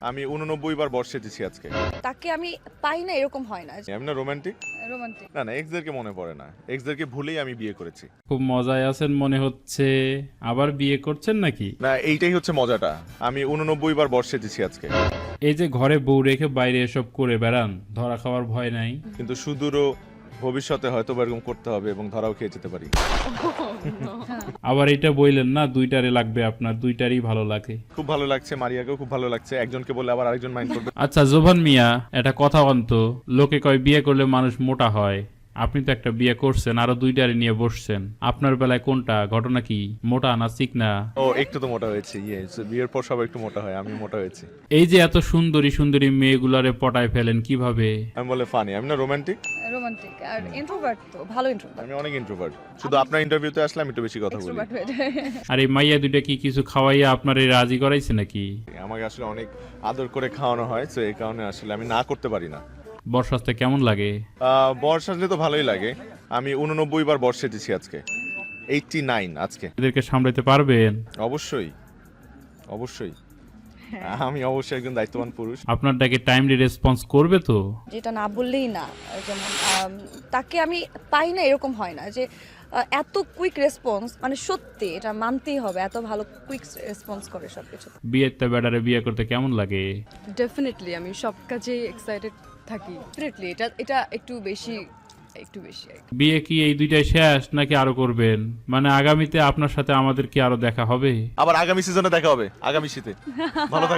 আমি 89 বার বর্ষ সেজেছি আজকে। তাকে আমি পাই না এরকম হয় না। আমি না রোমান্টিক? রোমান্টিক। না এক্সদেরকে মনে পড়ে না। এক্সদেরকে ভুলেই আমি বিয়ে করেছি। খুব মজায় আছেন মনে হচ্ছে। আবার বিয়ে করছেন নাকি? না এইটাই হচ্ছে মজাটা। আমি 89 বার বর্ষ সেজেছি আজকে। এই যে ঘরে বউ রেখে বাইরে এসব করে বেড়ান, ধরা খাওয়ার ভয় নাই? কিন্তু সুদূরও ভবিষ্যতে হয়তো বা এরকম করতে হবে এবং ধরাও খেয়ে যেতে পারি। আবার এটা বললেন না দুইটারে লাগবে, আপনার দুইটারই ভালো লাগে। খুব ভালো লাগছে, মারিয়াকেও খুব ভালো লাগছে। একজনকে বললে আবার আরেকজন মাইন্ড করবে। আচ্ছা জোভান মিয়া, এটা কথা অন্ত, লোকে কয় বিয়ে করলে মানুষ মোটা হয়। আপনি তো একটা বিয়ে করছেন, আরো দুইটারে নিয়ে বসছেন। আপনার বেলায় কোনটা ঘটনা, কি মোটা না চিকনা? ও একটু তো মোটা হয়েছে। বিয়ের পর সবাই একটু মোটা হয়, আমি মোটা হয়েছি। এই যে এত সুন্দরী সুন্দরী মেয়েগুলারে পটায় ফেলেন কিভাবে? আমি বলে ফানি, আমি না রোমান্টিক। রোমান্টিক আর ইন্ট্রোভার্ট তো ভালো ইন্ট্রোভার্ট। আমি অনেক ইন্ট্রোভার্ট। শুধু আপনার ইন্টারভিউতে আসলে আমি একটু বেশি কথা বলি। এক্সট্রোভার্ট হয়ে যায়। আর এই মাইয়া দুইটা কি কিছু খাওয়াইয়া আপনারে রাজি করাইছে নাকি? আমাকে আসলে অনেক আদর করে খাওয়ানো হয়, তো এই কারণে আসলে আমি না করতে পারি না। বর্ষাতে কেমন লাগে? বর্ষ আসলে তো ভালোই লাগে। আমি 89 বার বর্ষ সেজেছি আজকে। 89 আজকে। এদেরকে সামলাইতে পারবেন? অবশ্যই অবশ্যই। আমি অবশ্যই একজন দায়িত্ববান পুরুষ। আপনার ডাকে টাইমলি রেসপন্স করবে তো? যেটা না বললেই না, যেমন তাকে আমি পাই না এরকম হয় না যে এত কুইক রেসপন্স, মানে সত্যি এটা মানতেই হবে, এত ভালো কুইক রেসপন্স করে সবকিছু। বিয়েতে বেডারে বিয়ে করতে কেমন লাগে? ডেফিনেটলি আমি সব কাজে এক্সাইটেড থাকি। ডেফিনেটলি এটা একটু বেশি আর কি। বিয়ে কি এই দুইটাই শেষ নাকি আরো করবেন? মানে আগামীতে আপনার সাথে আমাদের কি আরো দেখা হবে? আবার আগামী সিজনে দেখা হবে, আগামী শীতে। ভালো থাকবেন।